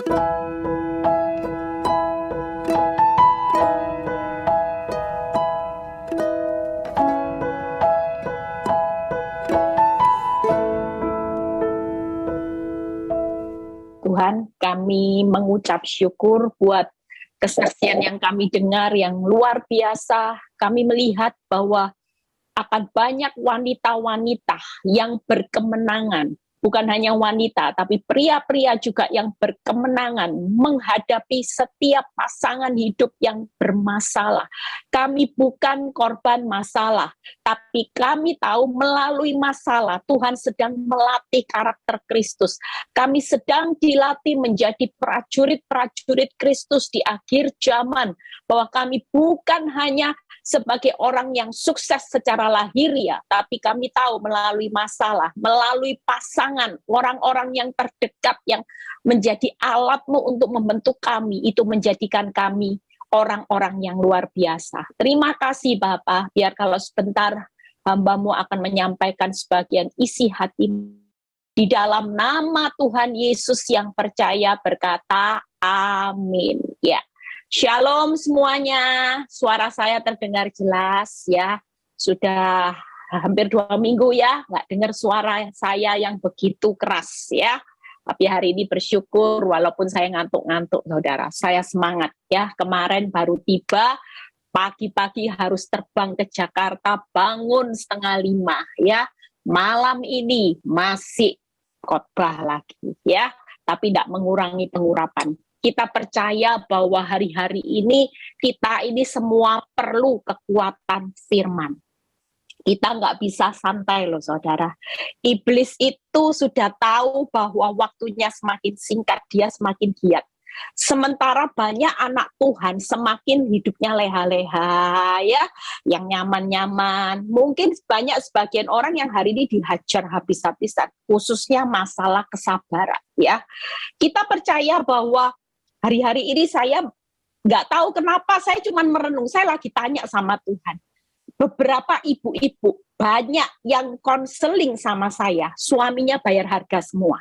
Tuhan, kami mengucap syukur buat kesaksian yang kami dengar yang luar biasa. Kami melihat bahwa akan banyak wanita-wanita yang berkemenangan. Bukan hanya wanita, tapi pria-pria juga yang berkemenangan menghadapi setiap pasangan hidup yang bermasalah. Kami bukan korban masalah, tapi kami tahu melalui masalah Tuhan sedang melatih karakter Kristus. Kami sedang dilatih menjadi prajurit-prajurit Kristus di akhir zaman, bahwa kami bukan hanya sebagai orang yang sukses secara lahiriah, tapi kami tahu melalui masalah, melalui pasangan, orang-orang yang terdekat yang menjadi alatmu untuk membentuk kami, itu menjadikan kami orang-orang yang luar biasa. Terima kasih Bapak, biar kalau sebentar hamba-Mu akan menyampaikan sebagian isi hati di dalam nama Tuhan Yesus yang percaya berkata, amin. Ya. Shalom semuanya, suara saya terdengar jelas ya, sudah hampir 2 minggu ya, nggak dengar suara saya yang begitu keras ya, tapi hari ini bersyukur walaupun saya ngantuk-ngantuk saudara, saya semangat ya, kemarin baru tiba, pagi-pagi harus terbang ke Jakarta, bangun 4:30 ya, malam ini masih khotbah lagi ya, tapi tidak mengurangi pengurapan. Kita percaya bahwa hari-hari ini kita ini semua perlu kekuatan firman. Kita nggak bisa santai loh saudara. Iblis itu sudah tahu bahwa waktunya semakin singkat, dia semakin giat. Sementara banyak anak Tuhan semakin hidupnya leha-leha ya, yang nyaman-nyaman. Mungkin banyak sebagian orang yang hari ini dihajar habis-habisan, khususnya masalah kesabaran ya. Kita percaya bahwa hari-hari ini saya nggak tahu kenapa, saya cuma merenung, saya lagi tanya sama Tuhan. Beberapa ibu-ibu, banyak yang konseling sama saya, suaminya bayar harga semua.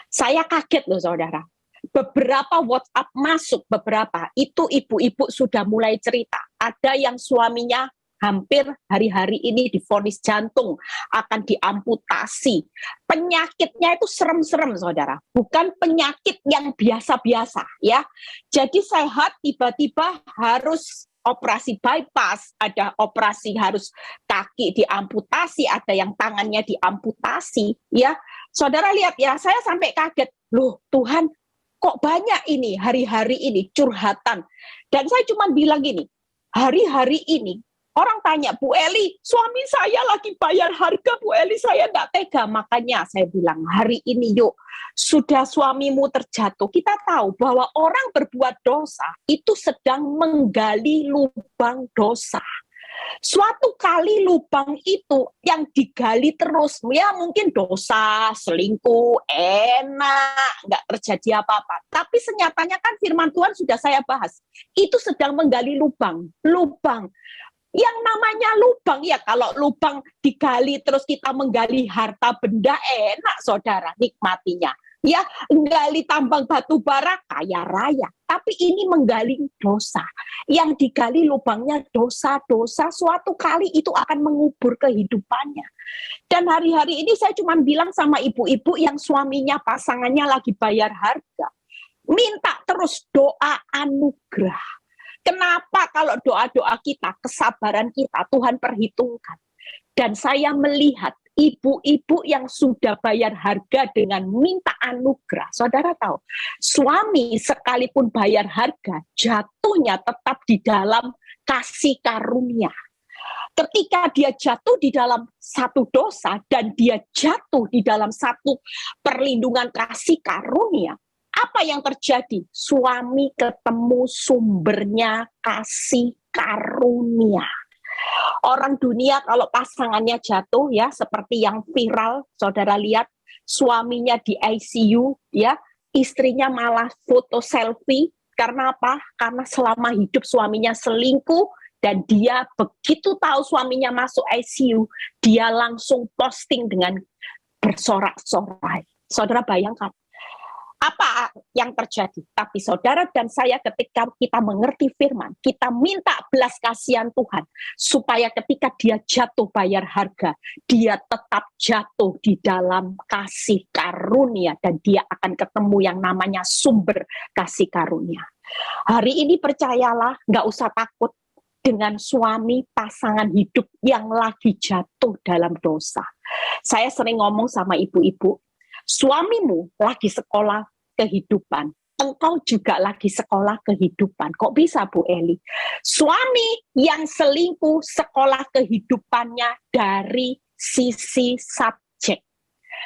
Saya kaget loh saudara. Beberapa WhatsApp masuk, beberapa, itu ibu-ibu sudah mulai cerita. Ada yang suaminya hampir hari-hari ini divonis jantung, akan diamputasi. Penyakitnya itu serem-serem saudara, bukan penyakit yang biasa-biasa ya. Jadi sehat tiba-tiba harus operasi bypass, ada operasi harus kaki diamputasi, ada yang tangannya diamputasi ya. Saudara lihat ya, saya sampai kaget, loh Tuhan kok banyak ini hari-hari ini curhatan. Dan saya cuma bilang gini, hari-hari ini orang tanya, Bu Eli, suami saya lagi bayar harga, Bu Eli, saya enggak tega. Makanya saya bilang, hari ini yuk, sudah suamimu terjatuh. Kita tahu bahwa orang berbuat dosa, itu sedang menggali lubang dosa. Suatu kali lubang itu yang digali terus, ya mungkin dosa, selingkuh, enak, nggak terjadi apa-apa. Tapi senyatanya kan firman Tuhan sudah saya bahas, itu sedang menggali lubang. Yang namanya lubang, ya kalau lubang digali terus kita menggali harta benda, enak saudara, nikmatinya. Ya, menggali tambang batu bara, kaya raya. Tapi ini menggali dosa. Yang digali lubangnya dosa-dosa, suatu kali itu akan mengubur kehidupannya. Dan hari-hari ini saya cuma bilang sama ibu-ibu yang suaminya, pasangannya lagi bayar harga. Minta terus doa anugerah. Kenapa kalau doa-doa kita, kesabaran kita, Tuhan perhitungkan. Dan saya melihat ibu-ibu yang sudah bayar harga dengan minta anugerah. Saudara tahu, suami sekalipun bayar harga, jatuhnya tetap di dalam kasih karunia. Ketika dia jatuh di dalam satu dosa dan dia jatuh di dalam satu perlindungan kasih karunia, apa yang terjadi? Suami ketemu sumbernya kasih karunia. Orang dunia kalau pasangannya jatuh ya, seperti yang viral, saudara lihat, suaminya di ICU ya, istrinya malah foto selfie. Karena apa? Karena selama hidup suaminya selingkuh, dan dia begitu tahu suaminya masuk ICU, dia langsung posting dengan bersorak-sorai. Saudara bayangkan, apa yang terjadi. Tapi saudara dan saya ketika kita mengerti firman, kita minta belas kasihan Tuhan, supaya ketika dia jatuh bayar harga, dia tetap jatuh di dalam kasih karunia, dan dia akan ketemu yang namanya sumber kasih karunia. Hari ini percayalah, nggak usah takut dengan suami pasangan hidup yang lagi jatuh dalam dosa. Saya sering ngomong sama ibu-ibu, suamimu lagi sekolah kehidupan, engkau juga lagi sekolah kehidupan. Kok bisa, Bu Eli? Suami yang selingkuh sekolah kehidupannya dari sisi subjek.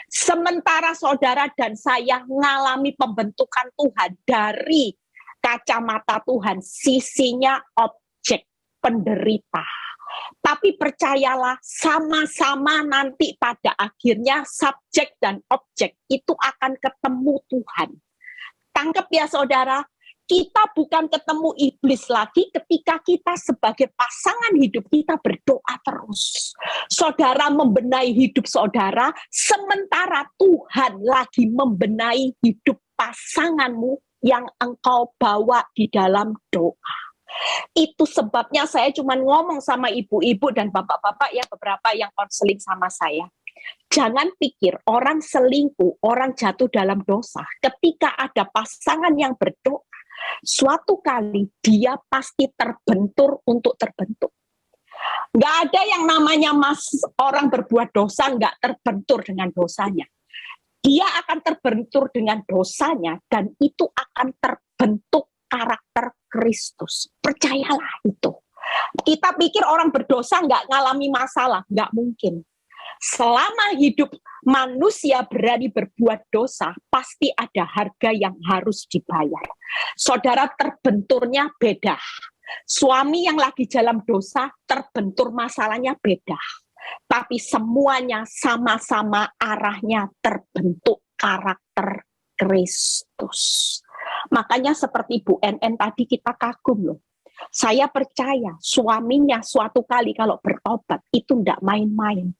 Sementara saudara dan saya mengalami pembentukan Tuhan dari kacamata Tuhan, sisinya objek, penderita. Tapi percayalah, sama-sama nanti pada akhirnya subjek dan objek itu akan ketemu Tuhan. Tangkap ya saudara, kita bukan ketemu iblis lagi ketika kita sebagai pasangan hidup kita berdoa terus. Saudara membenahi hidup saudara, sementara Tuhan lagi membenahi hidup pasanganmu yang engkau bawa di dalam doa. Itu sebabnya saya cuma ngomong sama ibu-ibu dan bapak-bapak ya, beberapa yang konseling sama saya. Jangan pikir orang selingkuh, orang jatuh dalam dosa, ketika ada pasangan yang berdoa, suatu kali dia pasti terbentur untuk terbentuk. Nggak ada yang namanya orang berbuat dosa nggak terbentur dengan dosanya. Dia akan terbentur dengan dosanya, dan itu akan terbentuk karakter Kristus. Percayalah itu. Kita pikir orang berdosa nggak ngalami masalah, nggak mungkin. Selama hidup manusia berani berbuat dosa, pasti ada harga yang harus dibayar. Saudara, terbenturnya beda. Suami yang lagi dalam dosa, terbentur masalahnya beda. Tapi semuanya sama-sama arahnya terbentuk karakter Kristus. Makanya seperti Bu NN tadi kita kagum loh. Saya percaya suaminya suatu kali kalau bertobat itu tidak main-main.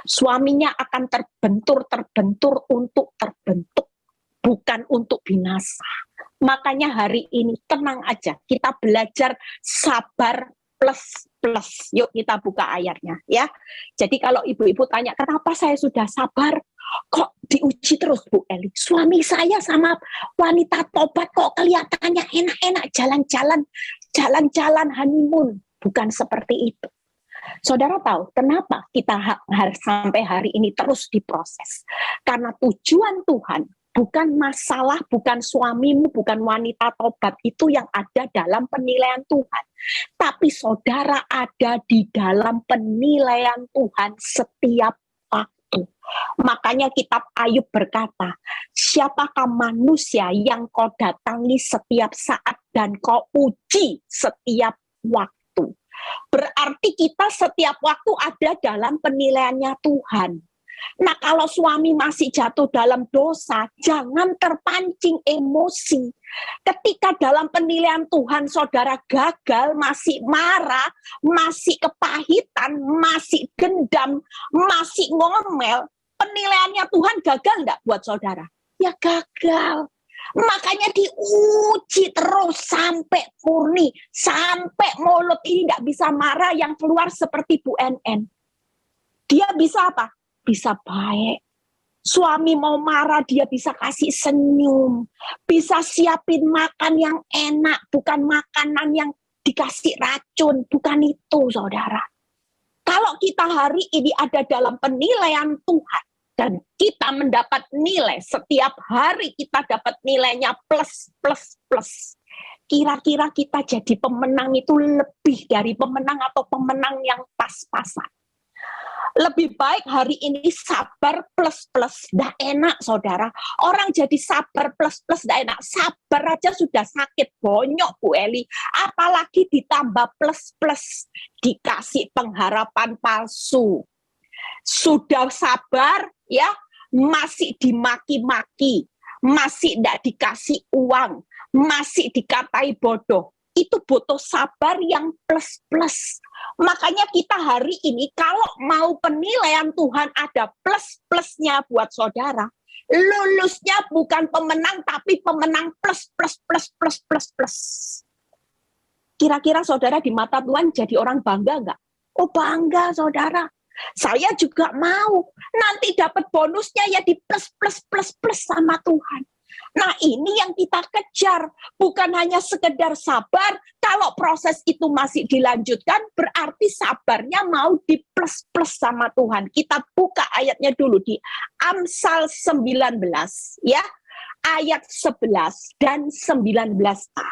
Suaminya akan terbentur untuk terbentuk, bukan untuk binasa. Makanya hari ini tenang aja, kita belajar sabar plus. Yuk kita buka ayatnya ya. Jadi kalau ibu-ibu tanya, kenapa saya sudah sabar? Kok diuji terus Bu Eli? Suami saya sama wanita tobat kok kelihatannya enak-enak jalan-jalan honeymoon. Bukan seperti itu. Saudara tahu kenapa kita harus sampai hari ini terus diproses? Karena tujuan Tuhan bukan masalah, bukan suamimu, bukan wanita tobat itu yang ada dalam penilaian Tuhan. Tapi saudara ada di dalam penilaian Tuhan setiap waktu. Makanya kitab Ayub berkata, siapakah manusia yang kau datangi setiap saat dan kau uji setiap waktu. Berarti kita setiap waktu ada dalam penilaiannya Tuhan. Nah kalau suami masih jatuh dalam dosa, jangan terpancing emosi. Ketika dalam penilaian Tuhan saudara gagal, masih marah, masih kepahitan, masih dendam, masih ngomel, penilaiannya Tuhan gagal enggak buat saudara? Ya gagal. Makanya diuji terus sampai murni, sampai mulut ini enggak bisa marah, yang keluar seperti Bu NN. Dia bisa apa? Bisa baik. Suami mau marah, dia bisa kasih senyum. Bisa siapin makan yang enak, bukan makanan yang dikasih racun. Bukan itu, saudara. Kalau kita hari ini ada dalam penilaian Tuhan, dan kita mendapat nilai, setiap hari kita dapat nilainya plus. Kira-kira kita jadi pemenang itu lebih dari pemenang atau pemenang yang pas-pasan. Lebih baik hari ini sabar plus. Nggak enak saudara. Orang jadi sabar plus nggak enak. Sabar aja sudah sakit bonyok Bu Eli. Apalagi ditambah plus. Dikasih pengharapan palsu. Sudah sabar ya, masih dimaki-maki. Masih nggak dikasih uang. Masih dikatai bodoh. Itu butuh sabar yang plus. Makanya kita hari ini kalau mau penilaian Tuhan ada plus-plusnya buat saudara, Lulusnya bukan pemenang, tapi pemenang plus, plus, plus, plus, plus, plus. Kira-kira saudara di mata Tuhan jadi orang bangga nggak? Oh bangga saudara. Saya juga mau. Nanti dapat bonusnya ya di plus, plus, plus, plus sama Tuhan. Nah ini yang kita kejar. Bukan hanya sekedar sabar. Kalau proses itu masih dilanjutkan, berarti sabarnya mau di plus, plus sama Tuhan. Kita buka ayatnya dulu di Amsal 19. Ya, ayat 11 dan 19a.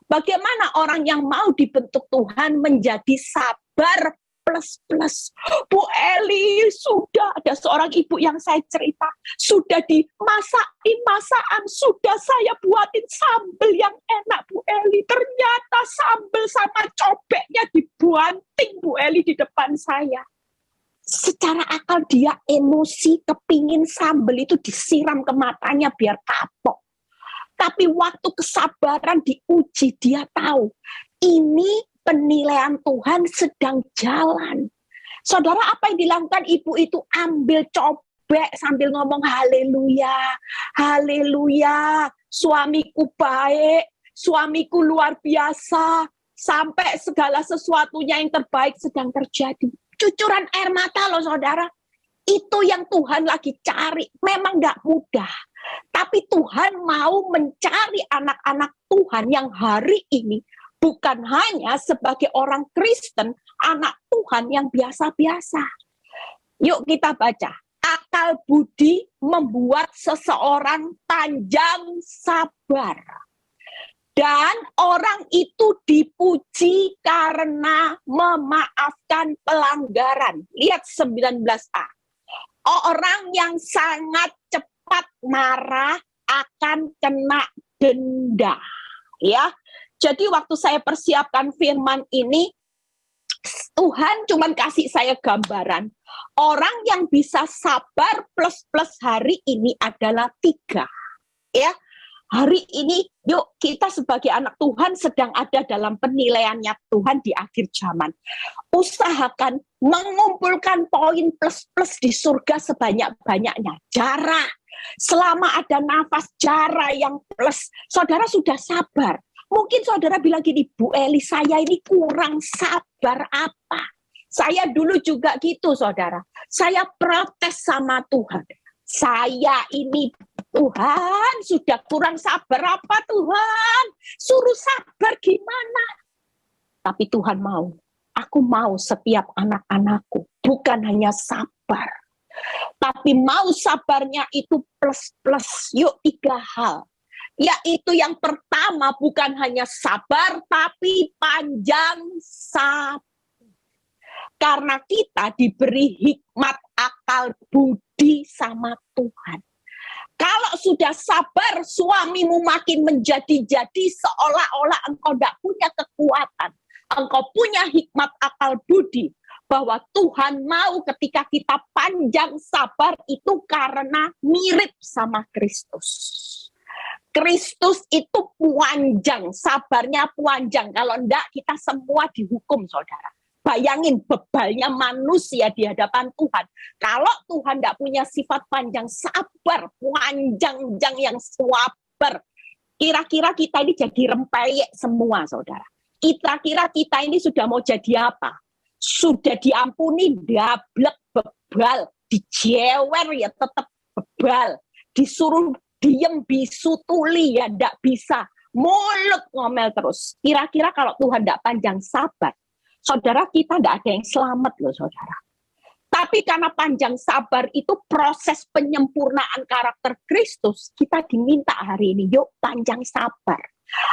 Bagaimana orang yang mau dibentuk Tuhan menjadi sabar plus plus. Bu Eli, sudah ada seorang ibu yang saya cerita, sudah dimasakin masakan, sudah saya buatin sambal yang enak Bu Eli. Ternyata sambal sama cobeknya dibanting Bu Eli di depan saya. Secara akal dia emosi, kepingin sambal itu disiram ke matanya biar kapok. Tapi waktu kesabaran diuji, dia tahu ini penilaian Tuhan sedang jalan. Saudara, apa yang dilakukan ibu itu? Ambil cobek sambil ngomong haleluya, haleluya, suamiku baik, suamiku luar biasa, sampai segala sesuatunya yang terbaik sedang terjadi. Cucuran air mata loh saudara. Itu yang Tuhan lagi cari. Memang gak mudah. Tapi Tuhan mau mencari anak-anak Tuhan yang hari ini bukan hanya sebagai orang Kristen, anak Tuhan yang biasa-biasa. Yuk kita baca. Akal budi membuat seseorang panjang sabar. Dan orang itu dipuji karena memaafkan pelanggaran. Lihat 19a. Orang yang sangat cepat marah akan kena denda. Ya. Jadi waktu saya persiapkan firman ini, Tuhan cuma kasih saya gambaran. Orang yang bisa sabar plus-plus hari ini adalah 3. Ya. Hari ini, yuk kita sebagai anak Tuhan sedang ada dalam penilaiannya Tuhan di akhir zaman. Usahakan mengumpulkan poin plus-plus di surga sebanyak-banyaknya. Jarak. Selama ada nafas jarak yang plus, saudara sudah sabar. Mungkin saudara bilang gini, Bu Eli, saya ini kurang sabar apa? Saya dulu juga gitu, saudara. Saya protes sama Tuhan. Saya ini, Tuhan, sudah kurang sabar apa Tuhan? Suruh sabar gimana? Tapi Tuhan mau. Aku mau setiap anak-anakku bukan hanya sabar. Tapi mau sabarnya itu plus-plus. Yuk 3 hal. Yaitu yang pertama bukan hanya sabar, tapi panjang sabar. Karena kita diberi hikmat, akal, budi sama Tuhan. Kalau sudah sabar, suamimu makin menjadi-jadi seolah-olah engkau tidak punya kekuatan. Engkau punya hikmat, akal, budi. Bahwa Tuhan mau ketika kita panjang sabar itu karena mirip sama Kristus. Kristus itu panjang, sabarnya panjang. Kalau enggak, kita semua dihukum, saudara. Bayangin bebalnya manusia di hadapan Tuhan. Kalau Tuhan tidak punya sifat panjang sabar, panjang yang sabar, kira-kira kita ini jadi rempeyek semua, saudara. Kira-kira kita ini sudah mau jadi apa? Sudah diampuni, dablek, bebal, dijewer ya tetap bebal, disuruh diem bisu tuli ya tidak bisa, mulut ngomel terus. Kira-kira kalau Tuhan tidak panjang sabar, saudara, kita tidak ada yang selamat loh saudara. Tapi karena panjang sabar itu proses penyempurnaan karakter Kristus, kita diminta hari ini, yuk panjang sabar.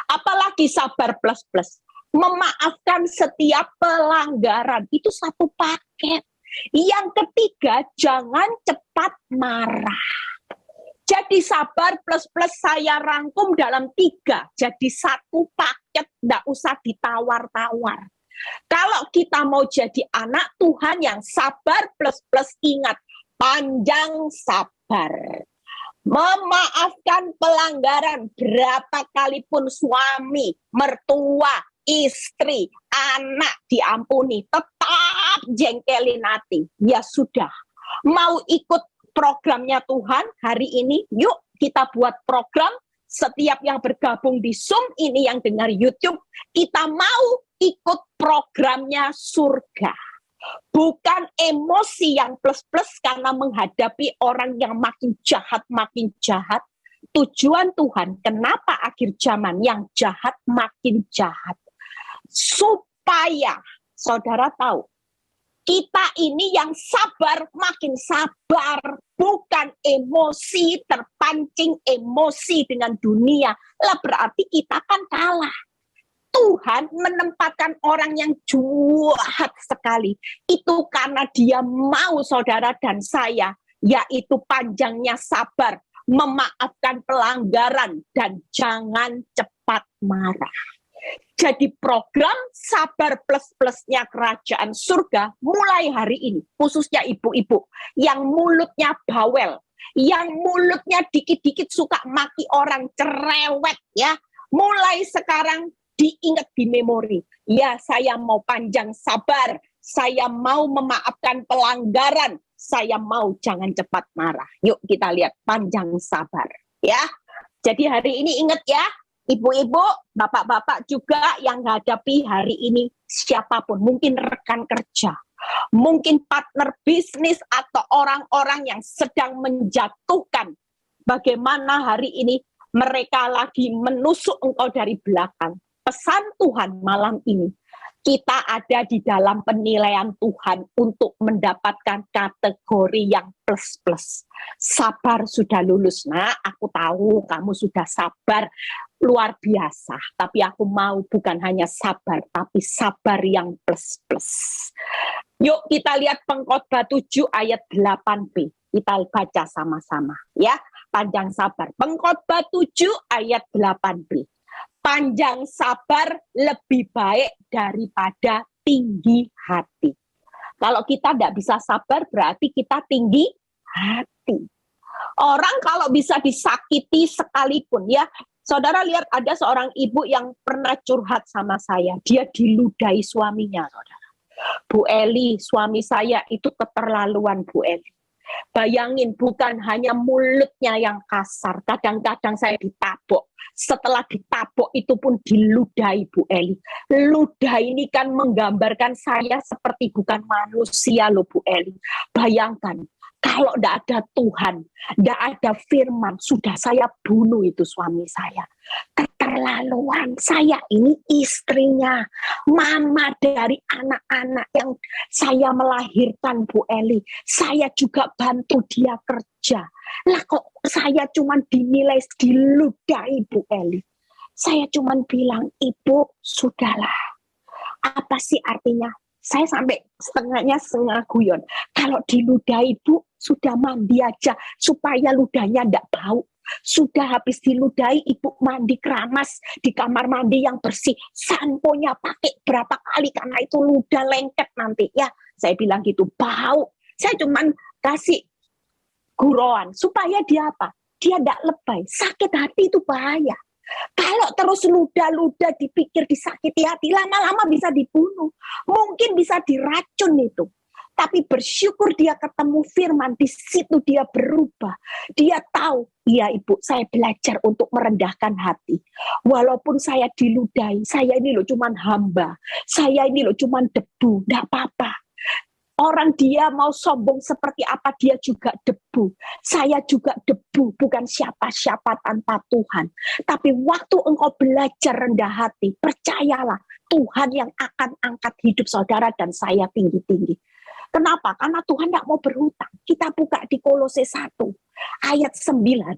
Apalagi sabar plus-plus. Memaafkan setiap pelanggaran, itu satu paket. Yang ketiga, jangan cepat marah. Jadi sabar plus-plus saya rangkum dalam 3. Jadi satu paket, tidak usah ditawar-tawar. Kalau kita mau jadi anak Tuhan yang sabar plus-plus, ingat, panjang sabar. Memaafkan pelanggaran, berapa kali pun suami, mertua, istri, anak diampuni, tetap jengkelin hati. Ya sudah, mau ikut programnya Tuhan hari ini. Yuk kita buat program. Setiap yang bergabung di Zoom ini, yang dengar YouTube, kita mau ikut programnya surga. Bukan emosi yang plus-plus karena menghadapi orang yang makin jahat. Tujuan Tuhan, kenapa akhir zaman yang jahat makin jahat? Supaya saudara tahu, kita ini yang sabar makin sabar, bukan emosi, terpancing emosi dengan dunia. Lah berarti kita kan kalah. Tuhan menempatkan orang yang jahat sekali. Itu karena dia mau saudara dan saya, yaitu panjangnya sabar, memaafkan pelanggaran, dan jangan cepat marah. Jadi program sabar plus-plusnya kerajaan surga mulai hari ini, khususnya ibu-ibu yang mulutnya bawel, yang mulutnya dikit-dikit suka maki orang, cerewet ya. Mulai sekarang diingat di memori. Ya, saya mau panjang sabar, saya mau memaafkan pelanggaran, saya mau jangan cepat marah. Yuk kita lihat panjang sabar ya. Jadi hari ini ingat ya, ibu-ibu, bapak-bapak juga yang menghadapi hari ini, siapapun, mungkin rekan kerja, mungkin partner bisnis, atau orang-orang yang sedang menjatuhkan, bagaimana hari ini mereka lagi menusuk engkau dari belakang. Pesan Tuhan malam ini, kita ada di dalam penilaian Tuhan untuk mendapatkan kategori yang plus-plus. Sabar sudah lulus, nak. Aku tahu kamu sudah sabar luar biasa. Tapi aku mau bukan hanya sabar, tapi sabar yang plus-plus. Yuk kita lihat Pengkhotbah 7 ayat 8b. Kita baca sama-sama ya. Panjang sabar. Pengkhotbah 7 ayat 8b. Panjang sabar lebih baik daripada tinggi hati. Kalau kita tidak bisa sabar, berarti kita tinggi hati. Orang kalau bisa disakiti sekalipun, ya, saudara lihat ada seorang ibu yang pernah curhat sama saya. Dia diludahi suaminya, saudara. Bu Eli, suami saya itu keterlaluan, Bu Eli. Bayangin, bukan hanya mulutnya yang kasar, kadang-kadang saya ditabok. Setelah ditabok itu pun diludahi, Bu Eli. Ludah ini kan menggambarkan saya seperti bukan manusia loh, Bu Eli. Bayangkan, kalau tidak ada Tuhan, tidak ada firman, sudah saya bunuh itu suami saya. Keterlaluan, saya ini istrinya, mama dari anak-anak yang saya melahirkan, Bu Eli. Saya juga bantu dia kerja. Lah kok saya cuma dinilai, diludahi, Bu Eli. Saya cuma bilang, Ibu, sudahlah. Apa sih artinya? Saya sampai setengah guyon. Kalau diludahi, Bu, sudah mandi aja supaya ludahnya tidak bau. Sudah habis diludahi, Ibu mandi keramas di kamar mandi yang bersih. Samponya pakai berapa kali karena itu ludah lengket nanti ya. Saya bilang gitu, bau. Saya cuman kasih guroan supaya dia apa? Dia tidak lebay. Sakit hati itu bahaya. Kalau terus ludah-ludah dipikir disakiti hati, lama-lama bisa dibunuh. Mungkin bisa diracun itu. Tapi bersyukur dia ketemu firman, di situ dia berubah. Dia tahu, iya Ibu, saya belajar untuk merendahkan hati. Walaupun saya diludahi, saya ini loh cuman hamba. Saya ini loh cuman debu, enggak apa-apa. Orang dia mau sombong seperti apa, dia juga debu. Saya juga debu, bukan siapa-siapa tanpa Tuhan. Tapi waktu engkau belajar rendah hati, percayalah, Tuhan yang akan angkat hidup saudara dan saya tinggi-tinggi. Kenapa? Karena Tuhan tidak mau berhutang. Kita buka di Kolose 1, ayat 9,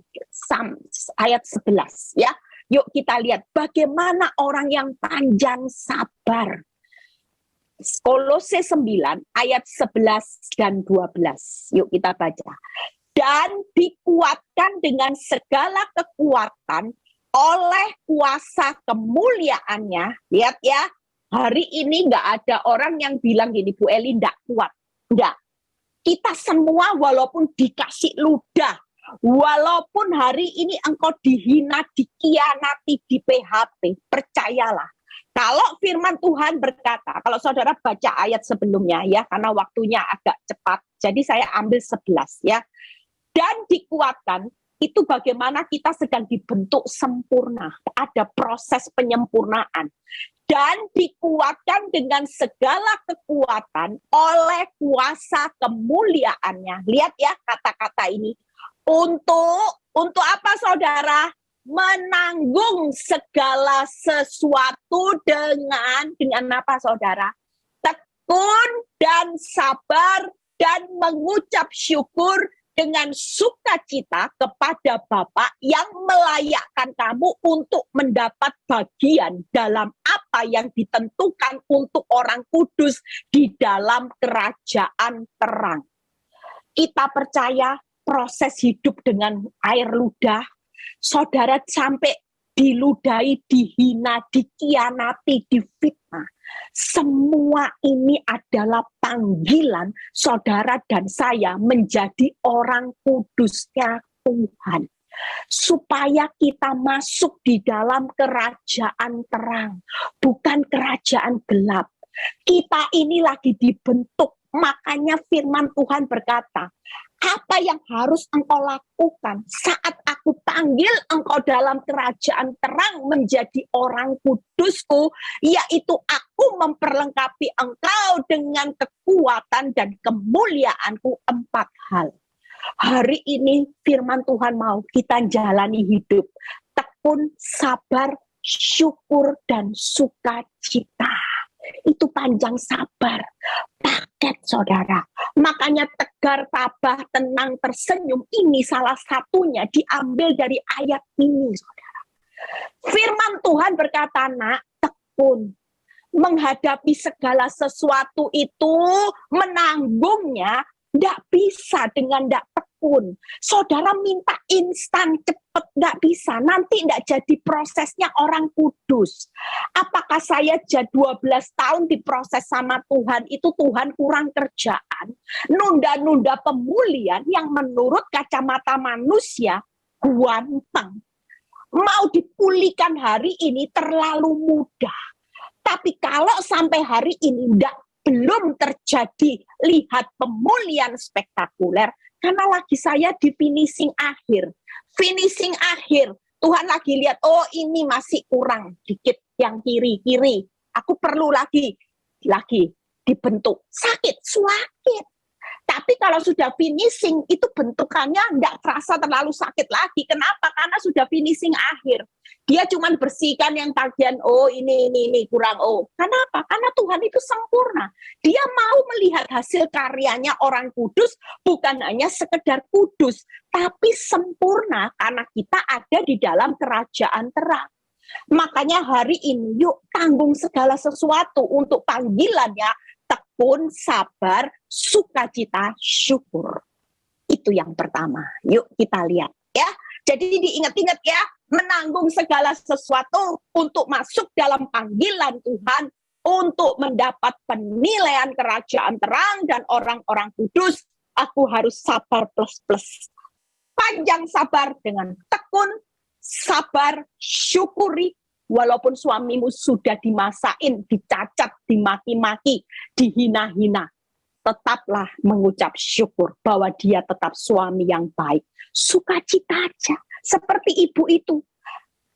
ayat 11. Ya. Yuk kita lihat bagaimana orang yang panjang sabar. Kolose 9 ayat 11 dan 12. Yuk kita baca. Dan dikuatkan dengan segala kekuatan oleh kuasa kemuliaannya. Lihat ya, hari ini nggak ada orang yang bilang gini, Bu Eli nggak kuat. Nggak. Kita semua walaupun dikasih ludah, walaupun hari ini engkau dihina, dikhianati, di PHP, percayalah. Kalau firman Tuhan berkata, kalau saudara baca ayat sebelumnya ya, karena waktunya agak cepat, jadi saya ambil 11 ya. dan dikuatkan, itu bagaimana kita sedang dibentuk sempurna. Ada proses penyempurnaan. Dan dikuatkan dengan segala kekuatan oleh kuasa kemuliaannya. Lihat ya kata-kata ini. Untuk apa saudara? Menanggung segala sesuatu dengan apa saudara? Tekun dan sabar dan mengucap syukur dengan sukacita kepada Bapa yang melayakkan kamu untuk mendapat bagian dalam apa yang ditentukan untuk orang kudus di dalam kerajaan terang. Kita percaya proses hidup dengan air ludah, saudara sampai diludahi, dihina, dikianati, difitnah. Semua ini adalah panggilan saudara dan saya menjadi orang kudusnya Tuhan. Supaya kita masuk di dalam kerajaan terang, bukan kerajaan gelap. Kita ini lagi dibentuk, makanya firman Tuhan berkata, apa yang harus engkau lakukan saat aku panggil engkau dalam kerajaan terang menjadi orang kudusku, yaitu aku memperlengkapi engkau dengan kekuatan dan kemuliaanku 4 hal. Hari ini firman Tuhan mau kita jalani hidup tekun, sabar, syukur, dan sukacita. Itu panjang sabar, paket saudara. Makanya tegar, tabah, tenang, tersenyum, ini salah satunya diambil dari ayat ini saudara. Firman Tuhan berkata, nak, tekun. Menghadapi segala sesuatu itu, menanggungnya, tidak bisa dengan tidak tekun. Saudara minta instan, cepat, tidak bisa. Nanti tidak jadi prosesnya orang kudus. Apakah saya 12 tahun diproses sama Tuhan, itu Tuhan kurang kerjaan? Nunda-nunda pemulihan yang menurut kacamata manusia, gampang. Mau dipulihkan hari ini terlalu mudah. Tapi kalau sampai hari ini belum terjadi, lihat pemulihan spektakuler, karena lagi saya di finishing akhir. Finishing akhir, Tuhan lagi lihat, oh ini masih kurang dikit yang kiri-kiri. Aku perlu lagi dibentuk. Sakit. Tapi kalau sudah finishing, itu bentukannya tidak terasa terlalu sakit lagi. Kenapa? Karena sudah finishing akhir. Dia cuma bersihkan yang bagian, oh ini kurang, oh. Kenapa? Karena Tuhan itu sempurna. Dia mau melihat hasil karyanya orang kudus, bukan hanya sekedar kudus, tapi sempurna karena kita ada di dalam kerajaan terang. Makanya hari ini yuk tanggung segala sesuatu untuk panggilannya, tekun, sabar, sukacita, syukur. Itu yang pertama. Yuk kita lihat ya. Jadi diingat-ingat ya, menanggung segala sesuatu untuk masuk dalam panggilan Tuhan, untuk mendapat penilaian kerajaan terang dan orang-orang kudus, aku harus sabar plus. Panjang sabar dengan tekun, sabar, syukuri. Walaupun suamimu sudah dimasain, dicacat, dimaki-maki, dihina-hina, tetaplah mengucap syukur bahwa dia tetap suami yang baik. Sukacita aja, seperti ibu itu.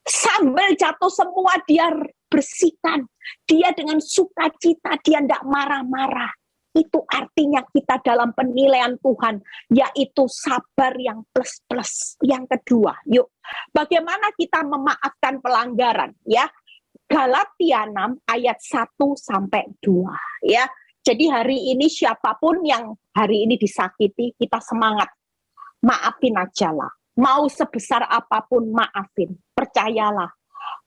Sambal jatuh semua dia bersihkan. Dia dengan sukacita, dia tidak marah-marah. Itu artinya kita dalam penilaian Tuhan, yaitu sabar yang plus-plus. Yang kedua, yuk, bagaimana kita memaafkan pelanggaran? Ya, Galatia 6 ayat 1-2. Ya, jadi hari ini siapapun yang hari ini disakiti, kita semangat, maafin aja lah. Mau sebesar apapun maafin, percayalah.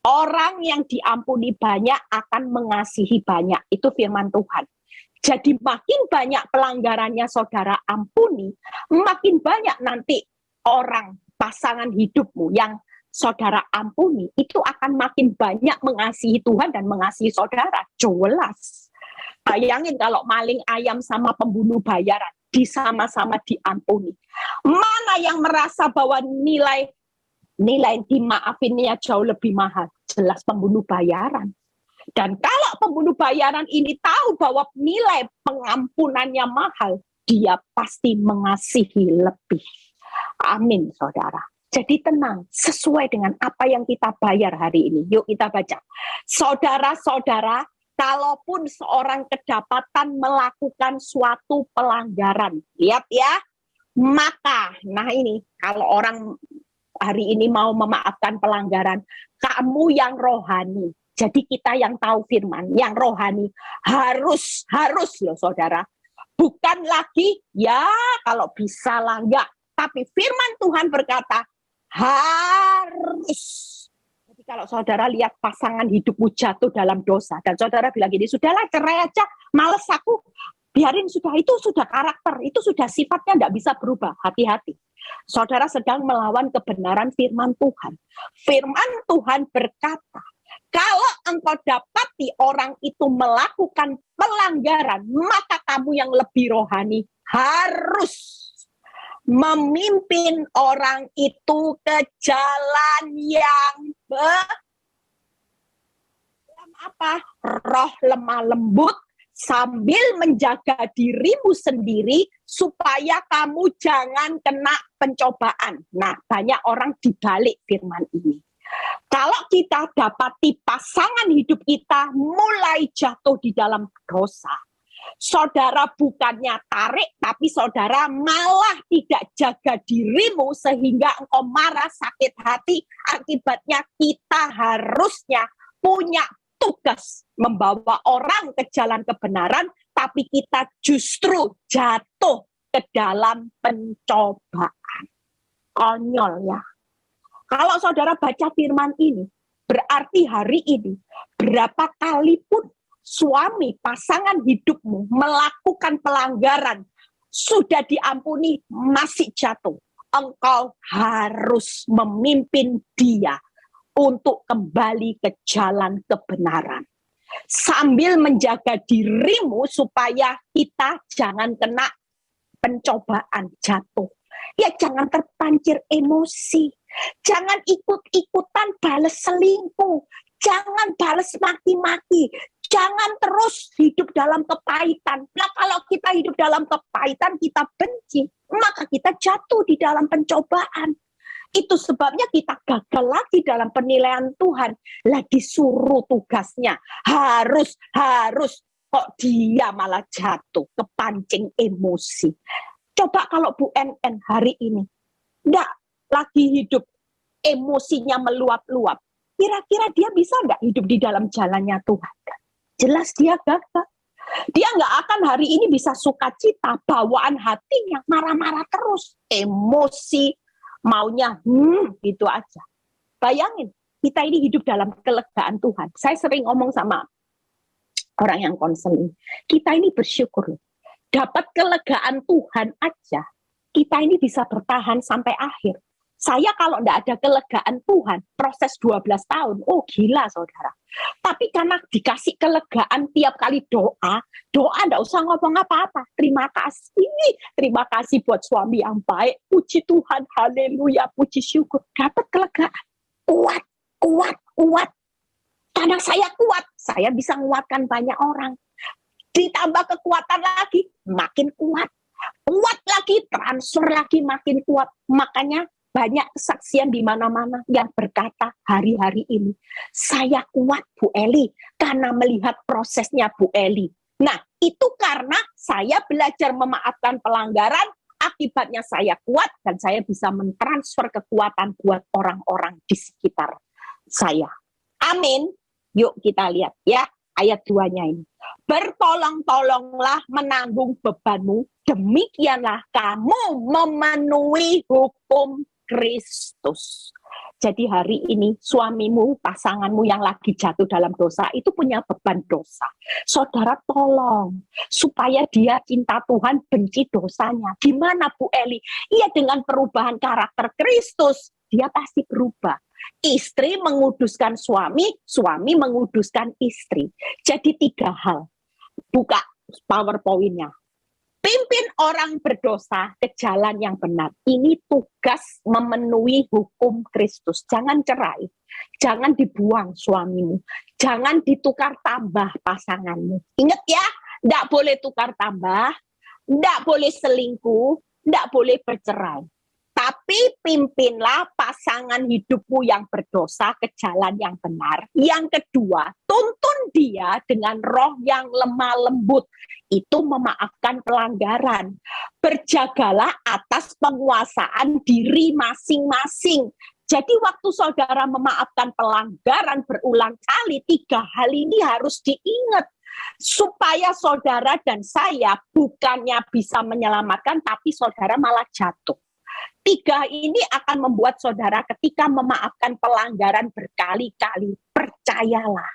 Orang yang diampuni banyak akan mengasihi banyak. Itu firman Tuhan. Jadi makin banyak pelanggarannya saudara ampuni, makin banyak nanti orang pasangan hidupmu yang saudara ampuni, itu akan makin banyak mengasihi Tuhan dan mengasihi saudara. Jelas. Bayangin kalau maling ayam sama pembunuh bayaran, sama-sama diampuni. Mana yang merasa bahwa nilai dimaafinnya jauh lebih mahal? Jelas pembunuh bayaran. Dan kalau pembunuh bayaran ini tahu bahwa nilai pengampunannya mahal, dia pasti mengasihi lebih. Amin, saudara. Jadi tenang, sesuai dengan apa yang kita bayar hari ini. Yuk kita baca. Saudara-saudara, kalaupun seorang kedapatan melakukan suatu pelanggaran, lihat ya, maka, nah ini, kalau orang hari ini mau memaafkan pelanggaran, kamu yang rohani, jadi kita yang tahu firman, yang rohani, harus loh saudara, bukan lagi, ya kalau bisa lah, enggak, tapi firman Tuhan berkata, harus. Jadi kalau saudara lihat pasangan hidupmu jatuh dalam dosa, dan saudara bilang gini, sudahlah cerai aja, males aku, biarin sudah, itu sudah karakter, itu sudah sifatnya tidak bisa berubah, hati-hati. Saudara sedang melawan kebenaran firman Tuhan. Firman Tuhan berkata, kalau engkau dapati orang itu melakukan pelanggaran, maka kamu yang lebih rohani harus memimpin orang itu ke jalan yang roh lemah lembut, sambil menjaga dirimu sendiri supaya kamu jangan kena pencobaan. Nah, banyak orang dibalik firman ini. Kalau kita dapati pasangan hidup kita mulai jatuh di dalam dosa, saudara bukannya tarik, tapi saudara malah tidak jaga dirimu sehingga engkau marah, sakit hati. Akibatnya kita harusnya punya tugas membawa orang ke jalan kebenaran, tapi kita justru jatuh ke dalam pencobaan. Konyol ya. Kalau saudara baca firman ini, berarti hari ini berapa kali pun suami, pasangan hidupmu melakukan pelanggaran, sudah diampuni, masih jatuh. Engkau harus memimpin dia untuk kembali ke jalan kebenaran. Sambil menjaga dirimu supaya kita jangan kena pencobaan jatuh. Ya jangan terpancir emosi. Jangan ikut-ikutan balas selingkuh. Jangan balas maki-maki. Jangan terus hidup dalam kepahitan. Nah kalau kita hidup dalam kepahitan, kita benci, maka kita jatuh di dalam pencobaan. Itu sebabnya kita gagal lagi dalam penilaian Tuhan. Lah disuruh tugasnya. Harus. Kok dia malah jatuh, kepancing emosi. Coba kalau Bu NN hari ini enggak lagi hidup, emosinya meluap-luap. Kira-kira dia bisa enggak hidup di dalam jalannya Tuhan? Jelas dia gagal. Dia enggak akan hari ini bisa sukacita, bawaan hatinya marah-marah terus, emosi, maunya gitu aja. Bayangin, kita ini hidup dalam kelegaan Tuhan. Saya sering ngomong sama orang yang konseling, kita ini bersyukur. Dapat kelegaan Tuhan aja, kita ini bisa bertahan sampai akhir. Saya kalau enggak ada kelegaan Tuhan, proses 12 tahun, oh gila saudara. Tapi karena dikasih kelegaan tiap kali doa enggak usah ngomong apa-apa. Terima kasih buat suami yang baik. Puji Tuhan, haleluya, puji syukur. Dapat kelegaan, kuat. Karena saya kuat, saya bisa menguatkan banyak orang. Ditambah kekuatan lagi, makin kuat. Kuat lagi, transfer lagi, makin kuat. Makanya banyak kesaksian di mana-mana yang berkata hari-hari ini, saya kuat Bu Eli, karena melihat prosesnya Bu Eli. Nah, itu karena saya belajar memaafkan pelanggaran, akibatnya saya kuat, dan saya bisa mentransfer kekuatan buat orang-orang di sekitar saya. Amin. Yuk kita lihat ya, ayat 2-nya ini. Bertolong-tolonglah menanggung bebanmu, demikianlah kamu memenuhi hukum Kristus. Jadi hari ini suamimu, pasanganmu yang lagi jatuh dalam dosa itu punya beban dosa. Saudara tolong supaya dia cinta Tuhan, benci dosanya. Gimana Bu Eli? Iya dengan perubahan karakter Kristus, dia pasti berubah. Istri menguduskan suami, suami menguduskan istri. Jadi 3 hal. Buka PowerPoint-nya. Pimpin orang berdosa ke jalan yang benar. Ini tugas memenuhi hukum Kristus. Jangan cerai. Jangan dibuang suamimu. Jangan ditukar tambah pasanganmu. Ingat ya, enggak boleh tukar tambah, enggak boleh selingkuh, enggak boleh bercerai. Tapi pimpinlah pasangan hidupmu yang berdosa ke jalan yang benar. Yang kedua, tuntun dia dengan roh yang lemah lembut. Itu memaafkan pelanggaran. Berjagalah atas penguasaan diri masing-masing. Jadi waktu saudara memaafkan pelanggaran berulang kali, 3 hal ini harus diingat. Supaya saudara dan saya bukannya bisa menyelamatkan, tapi saudara malah jatuh. 3 ini akan membuat saudara ketika memaafkan pelanggaran berkali-kali, percayalah.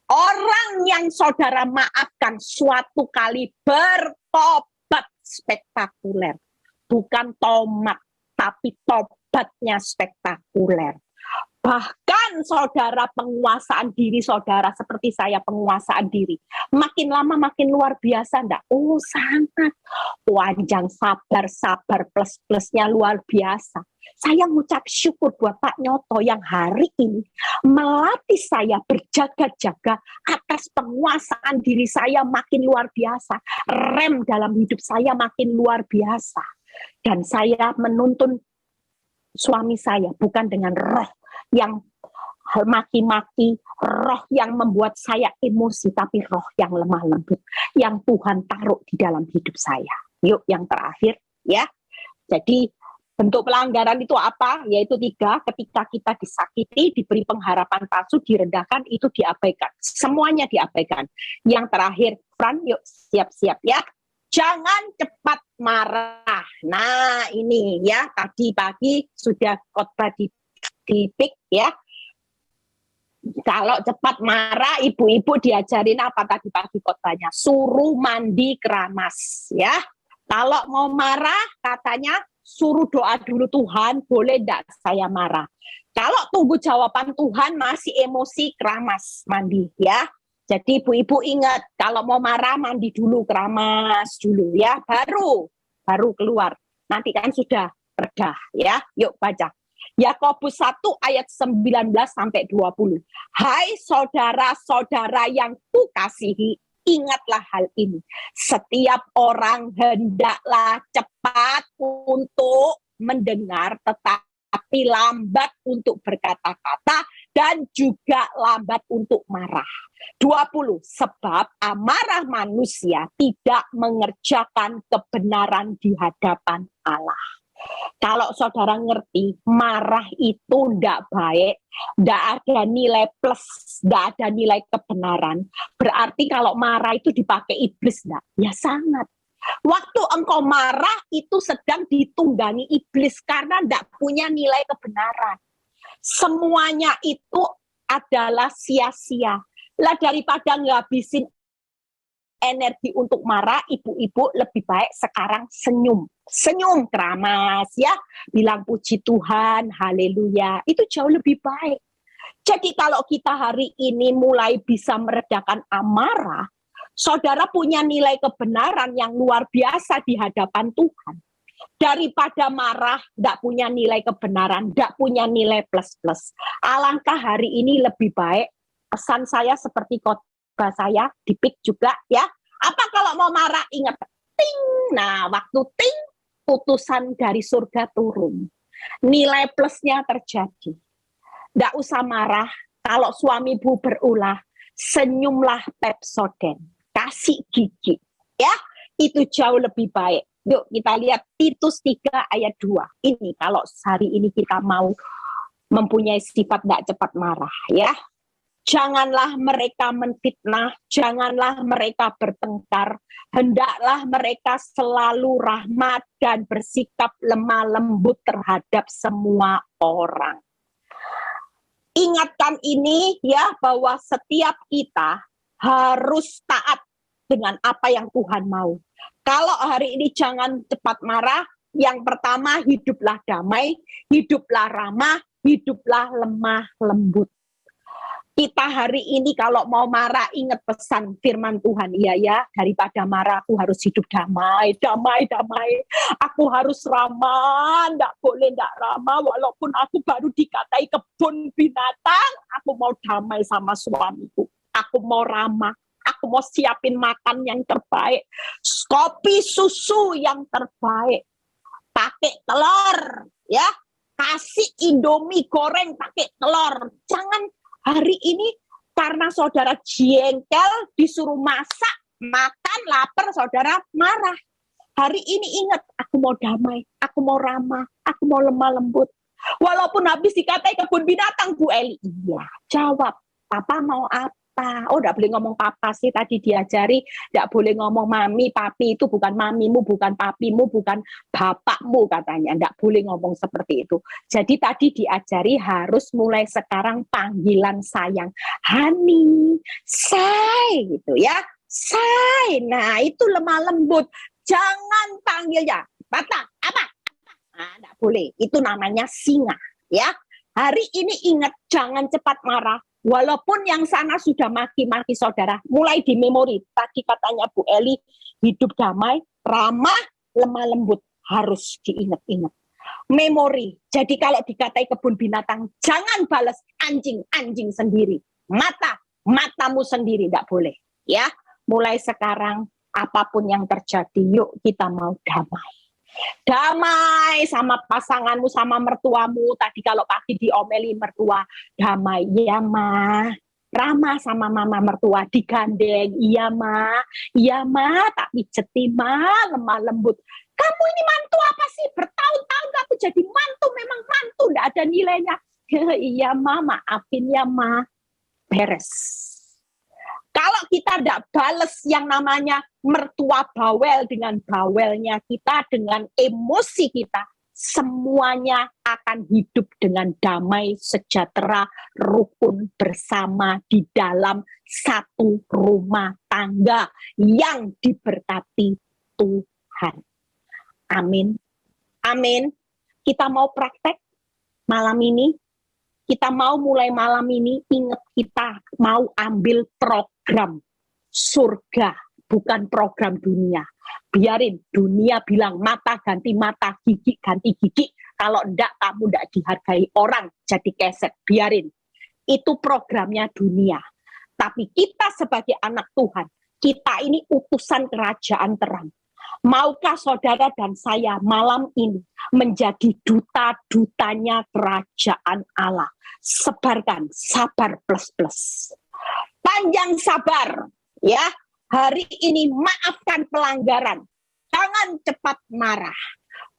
Orang yang saudara maafkan suatu kali bertobat spektakuler. Bukan tomat, tapi tobatnya spektakuler. Bahkan saudara penguasaan diri saudara seperti saya penguasaan diri. Makin lama makin luar biasa enggak? Oh sangat. Panjang sabar plus-plusnya luar biasa. Saya mengucap syukur buat Pak Nyoto yang hari ini melatih saya berjaga-jaga atas penguasaan diri saya makin luar biasa. Rem dalam hidup saya makin luar biasa. Dan saya menuntun suami saya bukan dengan roh yang maki-maki, roh yang membuat saya emosi, tapi roh yang lemah lembut yang Tuhan taruh di dalam hidup saya. Yuk yang terakhir ya. Jadi bentuk pelanggaran itu apa? Yaitu 3, ketika kita disakiti, diberi pengharapan palsu, direndahkan, itu diabaikan. Semuanya diabaikan. Yang terakhir, Fran, yuk siap-siap ya. Jangan cepat marah. Nah ini ya, tadi pagi sudah khotbah di PIK ya. Kalau cepat marah, ibu-ibu diajarin apa tadi pagi khotbahnya? Suruh mandi keramas ya. Kalau mau marah katanya suruh doa dulu, Tuhan boleh enggak saya marah. Kalau tunggu jawaban Tuhan masih emosi, keramas mandi ya. Jadi ibu-ibu ingat kalau mau marah mandi dulu, keramas dulu ya, baru keluar. Nanti kan sudah reda ya. Yuk baca. Yakobus 1 ayat 19 sampai 20. Hai saudara-saudara yang kukasihi, ingatlah hal ini. Setiap orang hendaklah cepat untuk mendengar, tetapi lambat untuk berkata-kata dan juga lambat untuk marah. 20. Sebab amarah manusia tidak mengerjakan kebenaran di hadapan Allah. Kalau saudara ngerti, marah itu tidak baik, tidak ada nilai plus, tidak ada nilai kebenaran. Berarti kalau marah itu dipakai iblis, enggak? Ya sangat. Waktu engkau marah itu sedang ditunggangi iblis karena tidak punya nilai kebenaran. Semuanya itu adalah sia-sia. Lah daripada ngabisin energi untuk marah, ibu-ibu lebih baik sekarang senyum keramas ya, bilang puji Tuhan, haleluya, itu jauh lebih baik. Jadi kalau kita hari ini mulai bisa meredakan amarah, saudara punya nilai kebenaran yang luar biasa di hadapan Tuhan. Daripada marah, tidak punya nilai kebenaran, tidak punya nilai plus-plus. Alangkah hari ini lebih baik, pesan saya seperti khotbah saya di PIK juga ya. Apa kalau mau marah, ingat, ting. Nah, waktu ting, putusan dari surga turun. Nilai plusnya terjadi. Tidak usah marah, kalau suami ibu berulah, senyumlah Pepsodent, kasih gigi. Ya, itu jauh lebih baik. Yuk kita lihat Titus 3 ayat 2. Ini kalau hari ini kita mau mempunyai sifat tidak cepat marah ya. Janganlah mereka menfitnah, janganlah mereka bertengkar, hendaklah mereka selalu rahmat dan bersikap lemah lembut terhadap semua orang. Ingatkan ini ya, bahwa setiap kita harus taat dengan apa yang Tuhan mau. Kalau hari ini jangan cepat marah, yang pertama hiduplah damai, hiduplah ramah, hiduplah lemah lembut. Kita hari ini kalau mau marah, ingat pesan firman Tuhan. Iya ya, daripada marah aku harus hidup damai. Aku harus ramah, enggak boleh enggak ramah. Walaupun aku baru dikatai kebun binatang, aku mau damai sama suamiku. Aku mau ramah, aku mau siapin makan yang terbaik. Kopi susu yang terbaik. Pakai telur, ya. Kasih Indomie goreng pakai telur. Jangan hari ini karena saudara jengkel disuruh masak, makan, lapar, saudara marah. Hari ini ingat, aku mau damai, aku mau ramah, aku mau lemah lembut. Walaupun habis dikatai kebun binatang, Bu Eli. Iya, jawab, papa mau apa? Oh, enggak boleh ngomong papa sih, tadi diajari, enggak boleh ngomong mami, papi, itu bukan mamimu, bukan papimu, bukan bapakmu katanya. Enggak boleh ngomong seperti itu. Jadi tadi diajari harus mulai sekarang panggilan sayang. Hani, say, gitu ya. Say, nah itu lemah lembut. Jangan panggilnya, bata, apa? Nah, enggak boleh, itu namanya singa, ya. Hari ini ingat, jangan cepat marah. Walaupun yang sana sudah maki-maki saudara, mulai di memori. Tadi katanya Bu Eli, hidup damai, ramah, lemah lembut. Harus diingat-ingat. Memori. Jadi kalau dikatai kebun binatang, jangan balas anjing sendiri. Matamu sendiri, tidak boleh. Ya, mulai sekarang, apapun yang terjadi, yuk kita mau damai. Damai sama pasanganmu, sama mertuamu. Tadi kalau pagi diomeli mertua, damai, iya ma. Ramah sama mama mertua, digandeng, iya ma, tak pijeti ma, lemah lembut. Kamu ini mantu apa sih? Bertahun-tahun kamu jadi mantu, memang mantu, enggak ada nilainya. Iya ma, maafin ya ma. Beres. Kalau kita tidak balas yang namanya mertua bawel dengan bawelnya kita, dengan emosi kita, semuanya akan hidup dengan damai, sejahtera, rukun bersama di dalam satu rumah tangga yang diberkati Tuhan. Amin. Amin. Kita mau praktek malam ini. Kita mau mulai malam ini, ingat kita mau ambil program surga, bukan program dunia. Biarin dunia bilang mata ganti mata, gigi ganti gigi. Kalau enggak, kamu enggak dihargai orang jadi keset. Biarin. Itu programnya dunia. Tapi kita sebagai anak Tuhan, kita ini utusan kerajaan terang. Maukah saudara dan saya malam ini menjadi duta-dutanya kerajaan Allah? Sebarkan sabar plus. Panjang sabar, ya. Hari ini maafkan pelanggaran. Jangan cepat marah.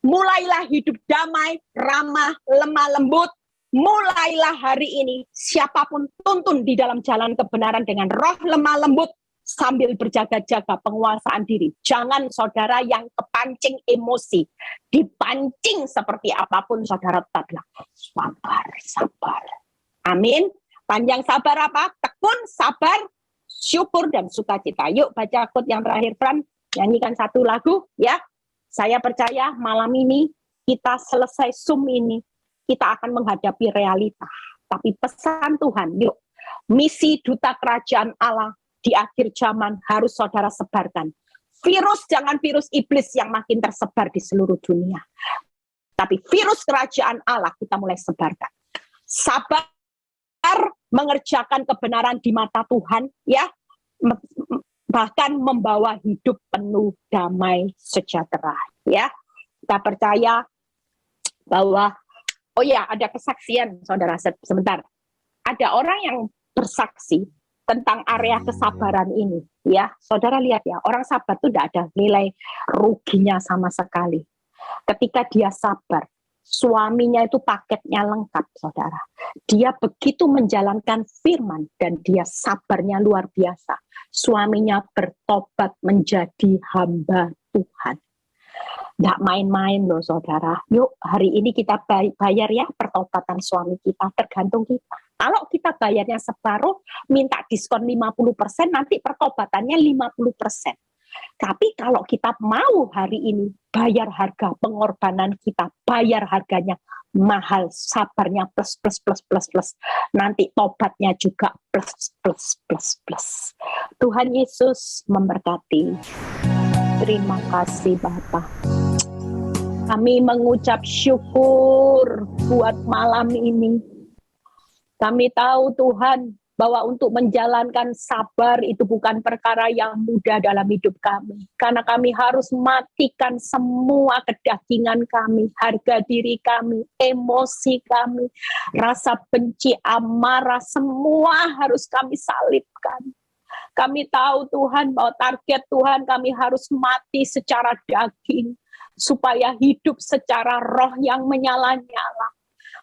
Mulailah hidup damai, ramah, lemah lembut. Mulailah hari ini, siapapun tuntun di dalam jalan kebenaran dengan roh lemah lembut, sambil berjaga-jaga penguasaan diri. Jangan saudara yang kepancing emosi. Dipancing seperti apapun saudara tetaplah sabar. Amin. Panjang sabar apa? Tekun, sabar, syukur, dan sukacita. Yuk baca quote yang terakhir, Fran. Nyanyikan satu lagu, ya. Saya percaya malam ini, kita selesai Zoom ini, kita akan menghadapi realita. Tapi pesan Tuhan, yuk. Misi duta kerajaan Allah di akhir zaman harus saudara sebarkan. Virus, jangan virus iblis yang makin tersebar di seluruh dunia. Tapi virus kerajaan Allah kita mulai sebarkan. Sabar mengerjakan kebenaran di mata Tuhan, ya. Bahkan membawa hidup penuh damai sejahtera, ya. Kita percaya bahwa, oh ya, ada kesaksian, saudara, sebentar. Ada orang yang bersaksi tentang area kesabaran ini, ya. Saudara lihat ya, orang sabar itu tidak ada nilai ruginya sama sekali. Ketika dia sabar, suaminya itu paketnya lengkap, saudara. Dia begitu menjalankan firman dan dia sabarnya luar biasa. Suaminya bertobat menjadi hamba Tuhan. Nggak main-main loh saudara. Yuk hari ini kita bayar ya pertobatan suami kita, tergantung kita. Kalau kita bayarnya separuh, minta diskon 50%, nanti pertobatannya 50%. Tapi kalau kita mau hari ini bayar harga pengorbanan kita, bayar harganya mahal, sabarnya plus. Nanti tobatnya juga plus. Tuhan Yesus memberkati. Terima kasih Bapak. Kami mengucap syukur buat malam ini. Kami tahu Tuhan, bahwa untuk menjalankan sabar itu bukan perkara yang mudah dalam hidup kami. Karena kami harus matikan semua kedagingan kami, harga diri kami, emosi kami, rasa benci, amarah, semua harus kami salibkan. Kami tahu Tuhan bahwa target Tuhan kami harus mati secara daging, supaya hidup secara roh yang menyala-nyala.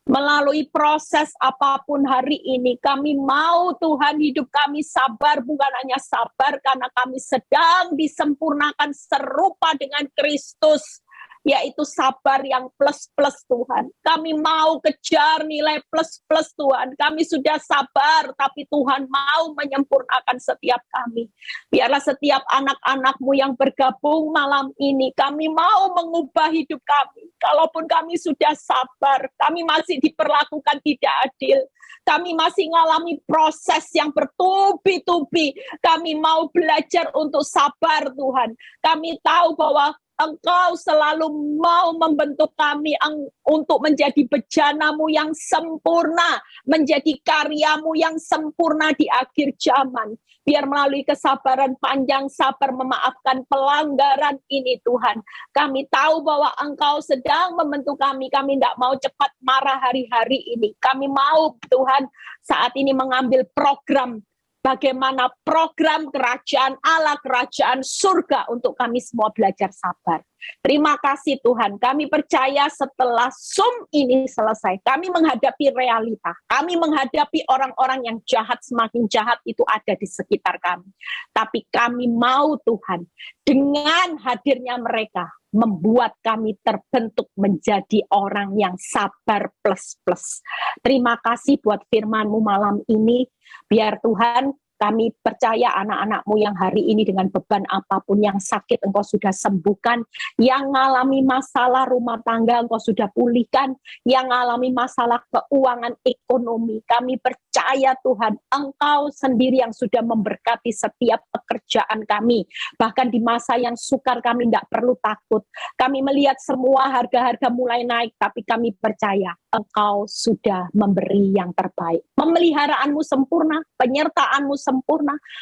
Melalui proses apapun hari ini, kami mau Tuhan hidup kami sabar, bukan hanya sabar karena kami sedang disempurnakan serupa dengan Kristus, yaitu sabar yang plus-plus Tuhan. Kami mau kejar nilai plus-plus Tuhan. Kami sudah sabar, tapi Tuhan mau menyempurnakan setiap kami. Biarlah setiap anak-anak-Mu yang bergabung malam ini, kami mau mengubah hidup kami. Kalaupun kami sudah sabar, kami masih diperlakukan tidak adil. Kami masih mengalami proses yang bertubi-tubi. Kami mau belajar untuk sabar Tuhan. Kami tahu bahwa Engkau selalu mau membentuk kami untuk menjadi bejana-Mu yang sempurna, menjadi karya-Mu yang sempurna di akhir zaman. Biar melalui kesabaran panjang, sabar memaafkan pelanggaran ini Tuhan. Kami tahu bahwa Engkau sedang membentuk kami tidak mau cepat marah hari-hari ini. Kami mau Tuhan saat ini mengambil program, bagaimana program kerajaan Allah, kerajaan surga untuk kami semua belajar sabar. Terima kasih Tuhan, kami percaya setelah Zoom ini selesai, kami menghadapi realita, kami menghadapi orang-orang yang jahat, semakin jahat itu ada di sekitar kami. Tapi kami mau Tuhan, dengan hadirnya mereka, membuat kami terbentuk menjadi orang yang sabar plus-plus. Terima kasih buat firman-Mu malam ini, biar Tuhan, kami percaya anak-anak-Mu yang hari ini dengan beban apapun, yang sakit Engkau sudah sembuhkan, yang mengalami masalah rumah tangga Engkau sudah pulihkan, yang mengalami masalah keuangan ekonomi. Kami percaya Tuhan, Engkau sendiri yang sudah memberkati setiap pekerjaan kami. Bahkan di masa yang sukar kami tidak perlu takut. Kami melihat semua harga-harga mulai naik, tapi kami percaya Engkau sudah memberi yang terbaik. Pemeliharaanmu sempurna, penyertaanmu sempurna.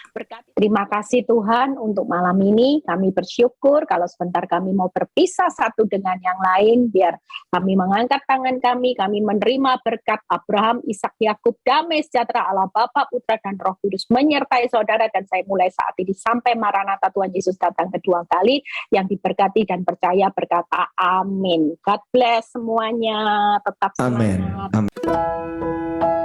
Berkati. Terima kasih Tuhan untuk malam ini. Kami bersyukur kalau sebentar kami mau berpisah satu dengan yang lain. Biar kami mengangkat tangan kami menerima berkat Abraham, Ishak, Yakub, damai sejahtera Allah Bapa, Putra, dan Roh Kudus menyertai saudara. Dan saya mulai saat ini sampai Maranatha Tuhan Yesus datang kedua kali. Yang diberkati dan percaya berkata amin. God bless semuanya. Tetap Amin. semangat. Amin.